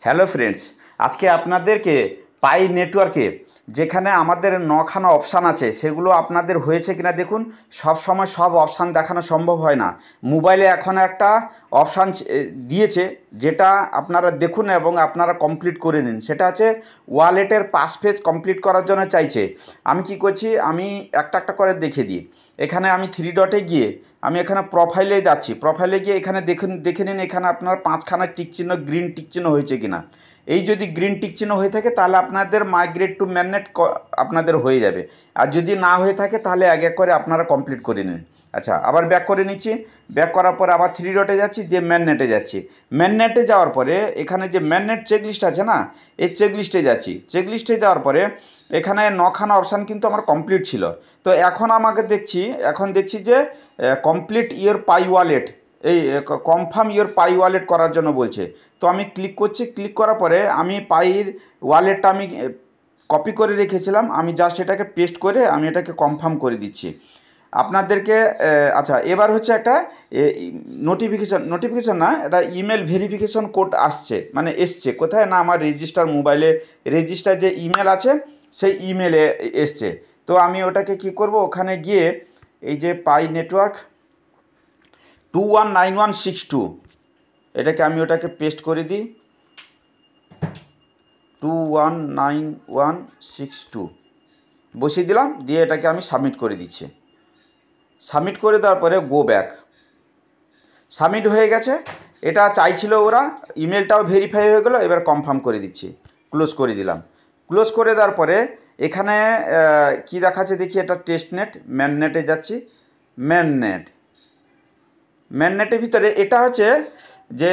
Hello friends, আজকে আপনাদেরকে পাই নেটওয়ার্কে যেখানে আমাদের নখানা অপশান আছে সেগুলো আপনাদের হয়েছে কিনা দেখুন। সব সময় সব অপশান দেখানো সম্ভব হয় না। মোবাইলে এখন একটা অপশান দিয়েছে যেটা আপনারা দেখুন এবং আপনারা কমপ্লিট করে নিন। সেটা হচ্ছে ওয়ালেটের পাস পেজ কমপ্লিট করার জন্য চাইছে। আমি কি করছি, আমি একটা একটা করে দেখে দিই। এখানে আমি থ্রি ডটে গিয়ে আমি এখানে প্রোফাইলে যাচ্ছি। প্রোফাইলে গিয়ে এখানে দেখে নিন এখানে আপনার 5খানা টিক চিহ্ন, গ্রিন টিক চিহ্ন হয়েছে কিনা। এই যদি গ্রিন টিক চিহ্ন হয়ে থাকে তাহলে আপনাদের মাইগ্রেট টু ম্যাননেট আপনাদের হয়ে যাবে। আর যদি না হয়ে থাকে তাহলে এক এক করে আপনারা কমপ্লিট করে নিন। আচ্ছা, আবার ব্যাক করে নিচ্ছি। ব্যাক করার পরে আবার থ্রি ডটে যাচ্ছি, দিয়ে ম্যাননেটে যাচ্ছি। ম্যাননেটে যাওয়ার পরে এখানে যে ম্যাননেট চেকলিস্ট আছে না, এই চেকলিস্টে যাচ্ছি। চেকলিস্টে যাওয়ার পরে এখানে 9খানা অপশান কিন্তু আমার কমপ্লিট ছিল। তো এখন দেখছি যে কমপ্লিট ইয়োর পাই ওয়ালেট, এই কনফার্ম ইয়োর পাই ওয়ালেট করার জন্য বলছে। তো আমি ক্লিক করছি। ক্লিক করার পরে আমি পাইর ওয়ালেটটা আমি কপি করে রেখেছিলাম, আমি জাস্ট এটাকে পেস্ট করে আমি এটাকে কনফার্ম করে দিচ্ছি আপনাদেরকে। আচ্ছা, এবার হচ্ছে একটা নোটিফিকেশন না, এটা ইমেল ভেরিফিকেশন কোড এসছে কোথায় না, আমার রেজিস্টার মোবাইলে রেজিস্টার যে ইমেল আছে সেই ইমেলে এসছে। তো আমি ওটাকে কি করব, ওখানে গিয়ে এই যে পাই নেটওয়ার্ক 219162 এটাকে আমি ওটাকে পেস্ট করে দিই। 219162 বসিয়ে দিলাম, দিয়ে এটাকে আমি সাবমিট করে দিচ্ছি। সাবমিট করে দেওয়ার পরে গো ব্যাক। সাবমিট হয়ে গেছে। এটা চাইছিল ওরা, ইমেলটাও ভেরিফাই হয়ে গেলো। এবার কনফার্ম করে দিচ্ছি, ক্লোজ করে দিলাম। ক্লোজ করে দেওয়ার পরে এখানে কি দেখাচ্ছে দেখি, এটা টেস্টনেট। ম্যাননেটে যাচ্ছি। ম্যাননেটের ভিতরে এটা হচ্ছে যে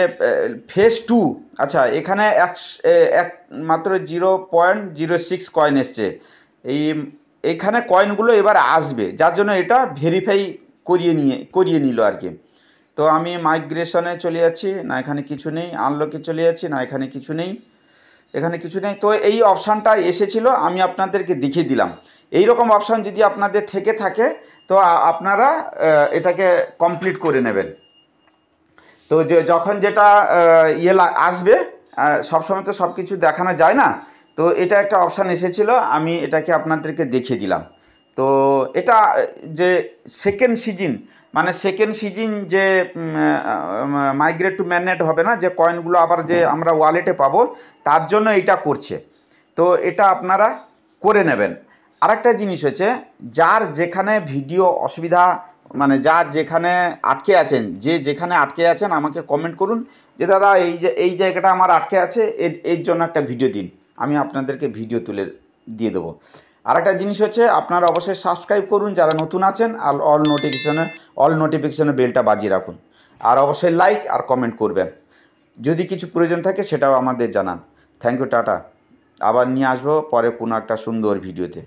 ফেজ 2। আচ্ছা, এখানে এক মাত্র 0.06 কয়েন এসছে। এইখানে কয়েনগুলো এবার আসবে, যার জন্য এটা ভেরিফাই করিয়ে নিল আর কি। তো আমি মাইগ্রেশনে চলে যাচ্ছি, না এখানে কিছু নেই। আনলকে চলে যাচ্ছি, না এখানে কিছু নেই। তো এই অপশানটা এসেছিল, আমি আপনাদেরকে দেখিয়ে দিলাম। এই রকম অপশান যদি আপনাদের থেকে থাকে তো আপনারা এটাকে কমপ্লিট করে নেবেন। তো যখন যেটা আসবে, সবসময় তো সব কিছু দেখানো যায় না। তো এটা একটা অপশান এসেছিলো, আমি এটাকে আপনাদেরকে দেখিয়ে দিলাম। তো এটা যে সেকেন্ড সিজন যে মাইগ্রেট টু ম্যাননেট হবে না, যে কয়েনগুলো আবার যে আমরা ওয়ালেটে পাবো, তার জন্য এটা করছে। তো এটা আপনারা করে নেবেন। আরেকটা জিনিস হচ্ছে, যার যেখানে ভিডিও অসুবিধা, যার যেখানে আটকে আছেন, যেখানে আটকে আছেন আমাকে কমেন্ট করুন যে দাদা এই জায়গাটা আমার আটকে আছে, এর জন্য একটা ভিডিও দিন, আমি আপনাদেরকে ভিডিও তুলে দিয়ে দেবো। আরেকটা জিনিস হচ্ছে, আপনারা অবশ্যই সাবস্ক্রাইব করুন যারা নতুন আছেন, আর অল নোটিফিকেশনে বেলটা বাজিয়ে রাখুন। আর অবশ্যই লাইক আর কমেন্ট করবেন। যদি কিছু প্রয়োজন থাকে সেটাও আমাদের জানান। Thank you, tata. আবার নিয়ে আসবো পরে কোনো একটা সুন্দর ভিডিওতে।